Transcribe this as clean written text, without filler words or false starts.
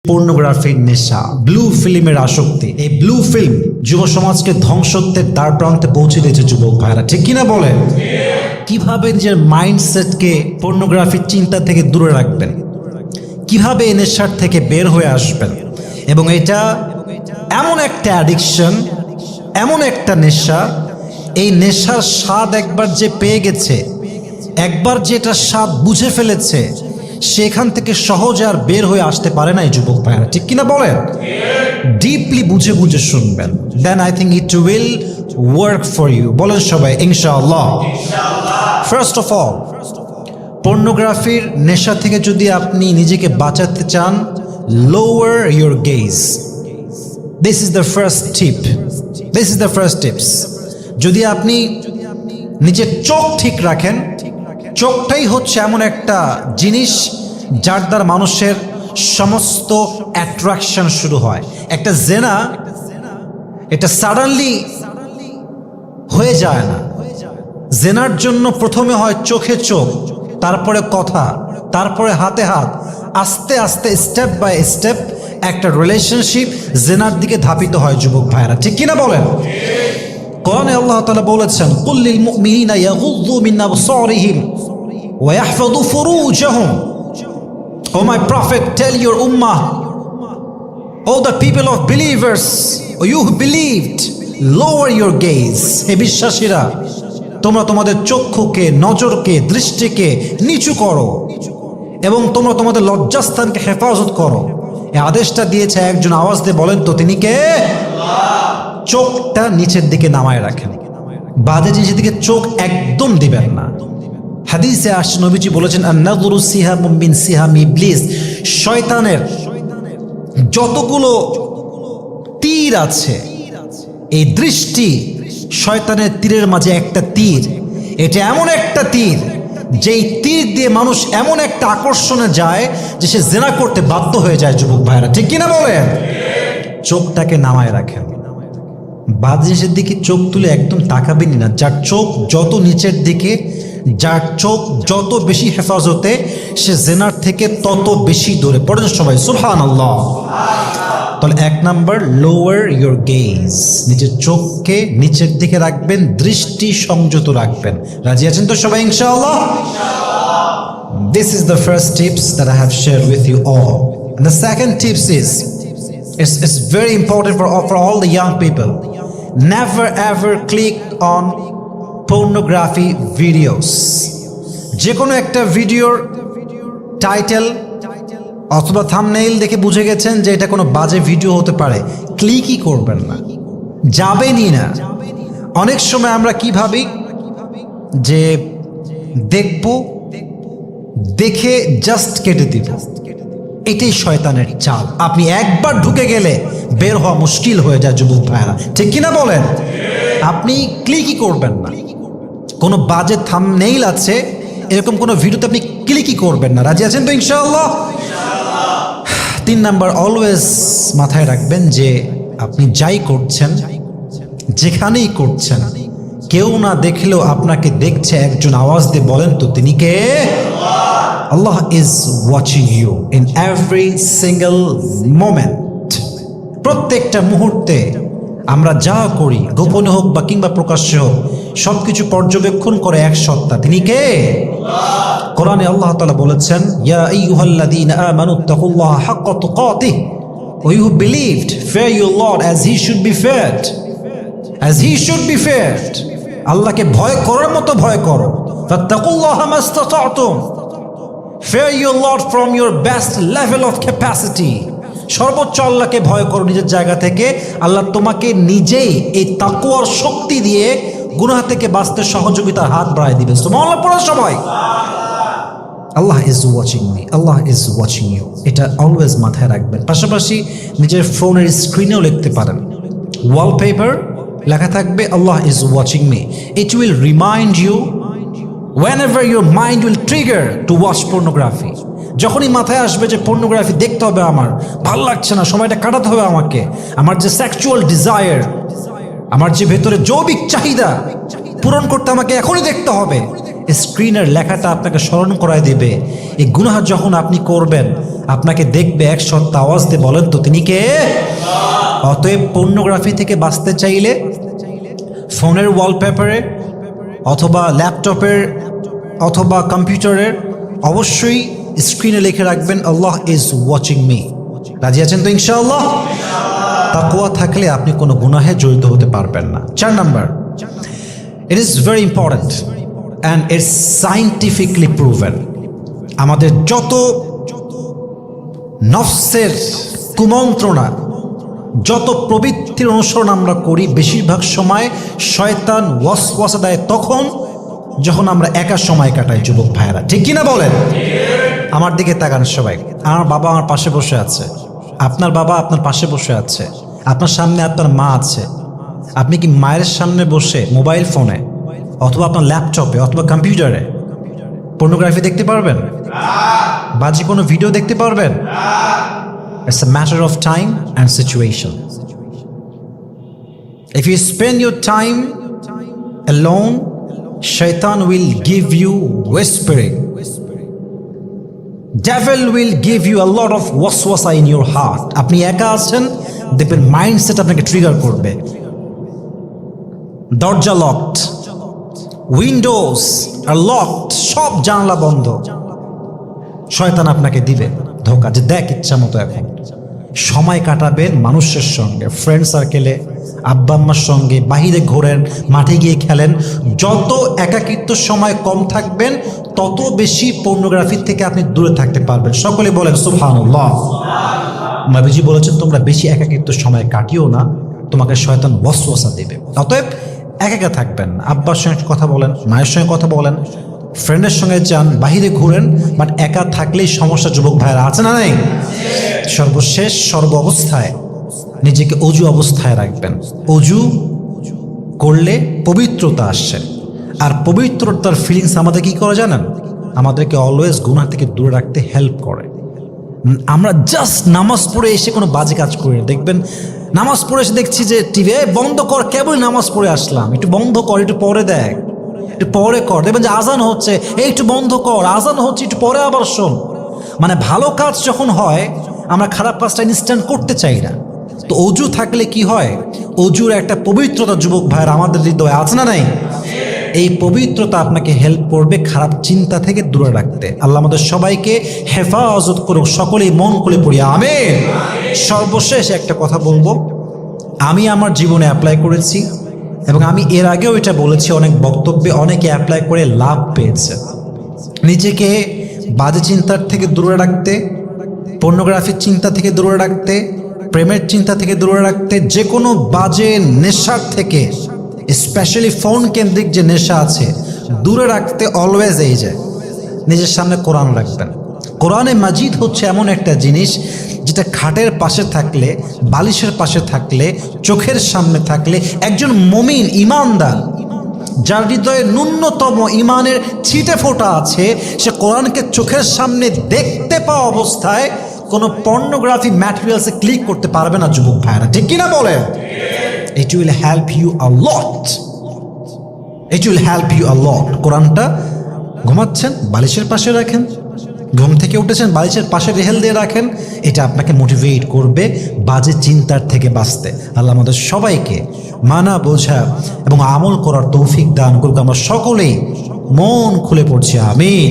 পর্নোগ্রাফির নেশা, ব্লু ফিল্মের আসক্তি। এই ব্লু ফিল্ম যুব সমাজকে ধ্বংসত্বের দ্বার প্রান্তে পৌঁছে দিয়েছে যুবক ভাইরা, ঠিক কিনা বলেন? কিভাবে নিজের মাইন্ডসেটকে পর্নোগ্রাফির চিন্তা থেকে দূরে রাখবেন, কিভাবে এই নেশার থেকে বের হয়ে আসবেন। এবং এটা এমন একটা অ্যাডিকশন, এমন একটা নেশা, এই নেশার স্বাদ একবার যে পেয়ে গেছে, একবার যেটা স্বাদ বুঝে ফেলেছে, সেখান থেকে সহজে আর বের হয়ে আসতে পারে না এই যুবক ভাইরা, ঠিক কিনা বলেন? ডিপলি বুঝে বুঝে শুনবেন, then I think it will work for you. বলেন সবাই ইনশাআল্লাহ। ফার্স্ট অফ অল, পর্নোগ্রাফির নেশা থেকে যদি আপনি নিজেকে বাঁচাতে চান, lower your gauge. This is the first tip, this is the first tips. যদি আপনি নিজের চোখ ঠিক রাখেন, চোখটাই হচ্ছে এমন একটা জিনিস যার দ্বারা মানুষের সমস্ত অ্যাট্রাকশন শুরু হয়। একটা জেনা, এটা সাডেনলি হয়ে যায় না। জেনার জন্য প্রথমে হয় চোখে চোখ, তারপরে কথা, তারপরে হাতে হাত, আস্তে আস্তে স্টেপ বাই স্টেপ একটা রিলেশনশিপ জেনার দিকে ধাপিত হয় যুবক ভাইরা, ঠিক কিনা বলেন? কোরআনে আল্লাহ তাআলা বলেছেন, কুল্লিল মুমিনিনা ইয়াগুযযু মিন আবসারিহিম ওয়া ইয়াহফাযু ফুরুজাহুম। O my prophet, tell your ummah, all the people of believers, or you who believed, lower your gaze. হে বিশ্বাসীরা, তোমরা তোমাদের চক্ষুকে, নজরকে, দৃষ্টিকে নিচু করো এবং তোমরা তোমাদের লজ্জাস্থানকে হেফাজত করো। এই আদেশটা দিয়েছে একজন, আওয়াজ দিয়ে বলেন তো তিনি কে? চোখটা নিচের দিকে নামায় রাখেন, বাজে জিনিসের দিকে চোখ একদম দিবেন না। হাদিসে আসছে, নবীজি বলেছেন, আন-নাযরু সিহামুম মিন সিহামি ইবলিস। শয়তানের যতগুলো তীর আছে, এই দৃষ্টি শয়তানের তীরের মাঝে একটা তীর। এটা এমন একটা তীর, যেই তীর দিয়ে মানুষ এমন একটা আকর্ষণে যায় যে সে জেনা করতে বাধ্য হয়ে যায় যুবক ভাইরা, ঠিক কিনা বলেন? চোখটাকে নামায় রাখেন, বাদ জিনিসের দিকে চোখ তুলে একদম তাকাবেনই না। যার চোখ যত নিচের দিকে, যার চোখ যত বেশি হেফাজতে, সে জেনার থেকে তত বেশি দূরে। পড়েন সবাই সুবহানাল্লাহ। তাহলে এক নাম্বার, লোয়ার ইউর গেজ। নিজের চোখকে নিচের দিকে রাখবেন, দৃষ্টি সংযত রাখবেন। রাজি আছেন তো সবাই ইনশাআল্লাহ? This is the first tips that I have shared with you all. And the second tips is, it's very important for all the young people. Never ever click on pornography videos. যে কোনো একটা ভিডিওর title অথবা thumbnail দেখে বুঝে গেছেন যে এটা কোনো বাজে ভিডিও হতে পারে, ক্লিকই করবেন না, যাবেনই না। অনেক সময় আমরা কি ভাবি যে দেখব, দেখে জাস্ট কেটে দিব। এটাই শয়তানের চাল। আপনি একবার ঢুকে গেলে বের হওয়া মুশকিল হয়ে যায় যুবক ভাইরা, ঠিক কিনা বলেন? আপনি ক্লিকই করবেন না। কোনো বাজে থাম্বনেইল আছে, এরকম কোনো ভিডিওতে আপনি ক্লিকই করবেন না। রাজি আছেন তো ইনশাআল্লাহ? 3 নাম্বার, অলওয়েজ মাথায় রাখবেন যে আপনি যাই করছেন, যেখানেই করছেন, কেউ না দেখলেও আপনাকে দেখছে একজন। আওয়াজ দিয়ে বলেন তো তিনি কে? Allah is watching you in every single moment. প্রত্যেকটা মুহূর্তে আমরা যা করি, গোপনে হোক বা কিংবা প্রকাশ্যে হোক, সবকিছু পর্যবেক্ষণ করে এক সত্তা, তিনি কে? কোরআনে আল্লাহ তাআলা বলেছেন, ইয়া আইয়ুহাল্লাযীনা আমানু তাকুল্লাহা হাক্কা তুকাতিহ ওয়া you believed, fear your Lord as he should be feared, as he should be feared. আল্লাহকে ভয় করার মতো ভয় করো। ফাত্তাকুল্লাহা মাসতাতা'তুম, fear your Lord from your best level of capacity. সর্বোচ্চ আল্লাহকে ভয় করো নিজের জায়গা থেকে। আল্লাহ তোমাকে নিজেই এই তাকওয়ার শক্তি দিয়ে গুনাহ থেকে বাঁচতে সহযোগিতার হাত বাড়ায় দিবে। সুবহানাল্লাহ পড়ো সবাই। Allah is watching me, Allah is watching you. এটা অলওয়েজ মাথায় রাখবেন। পাশাপাশি নিজের ফোনের স্ক্রিনেও লিখতে পারেন, ওয়ালপেপার লেখা থাকবে Allah is watching me. It will remind you whenever your mind will trigger to watch pornography. যখনই মাথায় আসবে যে পর্নোগ্রাফি দেখতে হবে, আমার ভালো লাগছে না, সময়টা কাটাতে হবে আমাকে, আমার যে সেক্সুয়াল ডিজায়ার, আমার যে ভেতরে যৌবিক চাহিদা পূরণ করতে আমাকে এখনই দেখতে হবে, স্ক্রিনের লেখাটা আপনাকে স্মরণ করায় দিবে। এই গুনাহ যখন আপনি করবেন, আপনাকে দেখবে এক সত্তা, আওয়াজ দিয়ে বলেন তো তিনি কে? অতএব পর্নোগ্রাফি থেকে বাঁচতে চাইলে ফোনের ওয়ালপেপারে অথবা ল্যাপটপের অথবা কম্পিউটারের অবশ্যই স্ক্রিনে লিখে রাখবেন আল্লাহ ইজ ওয়াচিং মি। রাজি আছেন তো ইনশাআল্লাহ? তাকওয়া থাকলে আপনি কোনো গুনাহে জড়িত হতে পারবেন না। 4 number, it is very important and it's scientifically proven. আমাদের যত নফসের কুমন্ত্রণা, যত প্রবৃত্তির অনুসরণ আমরা করি, বেশিরভাগ সময় শয়তান ওয়াসওয়াসা দেয় তখন যখন আমরা একা সময় কাটাই। যুবক ভাইয়েরা, ঠিক কিনা বলেন? আমার দিকে তাকান সবাই। আমার বাবা আমার পাশে বসে আছে, আপনার বাবা আপনার পাশে বসে আছে, আপনার সামনে আপনার মা আছে। আপনি কি মায়ের সামনে বসে মোবাইল ফোনে অথবা আপনার ল্যাপটপে অথবা কম্পিউটারে পর্নোগ্রাফি দেখতে পারবেন? বাজে কোনো ভিডিও দেখতে পারবেন? It's a matter of time and situation. If you spend your time alone, Shaitan will give you whispering. Devil will give you a lot of waswasa in your heart. আপনি একা আছেন, দেখবেন মাইন্ডসেট আপনাকে trigger করবে। দরজা locked, Windows আর locked, সব জানলা বন্ধ। শয়তান আপনাকে দিবে ধোকা যে দেখ ইচ্ছা মতো এখন সময় কাটাবেন মানুষের সঙ্গে, ফ্রেন্ড সার্কেলে, আব্বা আম্মার সঙ্গে, বাহিরে ঘোরেন, মাঠে গিয়ে খেলেন। যত একাকিত্ব সময় কম থাকবেন তত বেশি পর্নোগ্রাফি থেকে আপনি দূরে থাকতে পারবেন। সকলে বলেন সুবহানাল্লাহ। নবীজি বলেছেন তোমরা বেশি একাকিত্ব সময় কাটিও না, তোমাকে শয়তান ওয়াসওয়াসা দেবে। অতএব একা থাকবেন না, আব্বার সঙ্গে কথা বলেন, মায়ের সঙ্গে কথা বলেন, ফ্রেন্ডের সঙ্গে যান, বাহিরে ঘুরেন, বাট একা থাকলেই সমস্যা। যুবক ভাইয়েরা, আছে না নাই? সর্বশেষ সর্ব অবস্থায় নিজেকে অজু অবস্থায় রাখবেন। অজু করলে পবিত্রতা আসছে, আর পবিত্রতার ফিলিংস আমাদের কি করে জানেন? আমাদেরকে অলওয়েজ গুনাহ থেকে দূরে রাখতে হেল্প করে। আমরা জাস্ট নামাজ পড়ে এসে কোনো বাজে কাজ করি না। দেখবেন নামাজ পড়ে এসে দেখছি যে টিভি বন্ধ কর, কেবল নামাজ পড়ে আসলাম, একটু বন্ধ কর, একটু পরে দেখ, একটু পরে কর। দেখবেন যে আজান হচ্ছে, এই একটু বন্ধ কর, আজান হচ্ছে, একটু পরে আবার শোন। মানে ভালো কাজ যখন হয় আমরা খারাপ কাজটা ইনস্ট্যান্ট করতে চাই না। তো অজু থাকলে কি হয়? অজুর একটা পবিত্রতা যুবক ভাইয়ের আমাদের হৃদয়ে আছে না নাই? এই পবিত্রতা আপনাকে হেল্প করবে খারাপ চিন্তা থেকে দূরে রাখতে। আল্লাহ আমাদের সবাইকে হেফাজত করুক। সকলেই মন খুলে পড়ি আমিন। সর্বশেষ একটা কথা বলবো, আমি আমার জীবনে অ্যাপ্লাই করেছি এবং আমি এর আগেও এটা বলেছি অনেক বক্তব্যে, অনেকে অ্যাপ্লাই করে লাভ পেয়েছে। নিজেকে বাজে চিন্তার থেকে দূরে রাখতে, পর্নোগ্রাফির চিন্তা থেকে দূরে রাখতে, প্রেমের চিন্তা থেকে দূরে রাখতে, যে কোনো বাজে নেশার থেকে, স্পেশালি ফোন কেন্দ্রিক যে নেশা আছে, দূরে রাখতে অলওয়েজ এই যে নিজের সামনে কোরআন রাখবেন। কোরআনে মাজিদ হচ্ছে এমন একটা জিনিস যেটা খাটের পাশে থাকলে, বালিশের পাশে থাকলে, চোখের সামনে থাকলে একজন মুমিন ইমানদার যার হৃদয়ে ন্যূনতম ইমানের ছিটে ফোঁটা আছে, সে কোরআনকে চোখের সামনে দেখতে পাওয়া অবস্থায় কোনো পর্নোগ্রাফি ম্যাটেরিয়ালসে ক্লিক করতে পারবে না। যুবক ভাইরা, ঠিক কিনা বলেন? It will help you a lot. It will help you a lot. কোরআনটা ঘুমাচ্ছেন বালিশের পাশে রাখেন, ঘুম থেকে উঠেছেন বালিশের পাশে রেহেল দিয়ে রাখেন। এটা আপনাকে মোটিভেট করবে বাজে চিন্তার থেকে বাঁচতে। আল্লাহ আমাদের সবাইকে মানা, বোঝা এবং আমল করার তৌফিক দান করুক। আমরা সকলেই মন খুলে পড়ছি আমিন।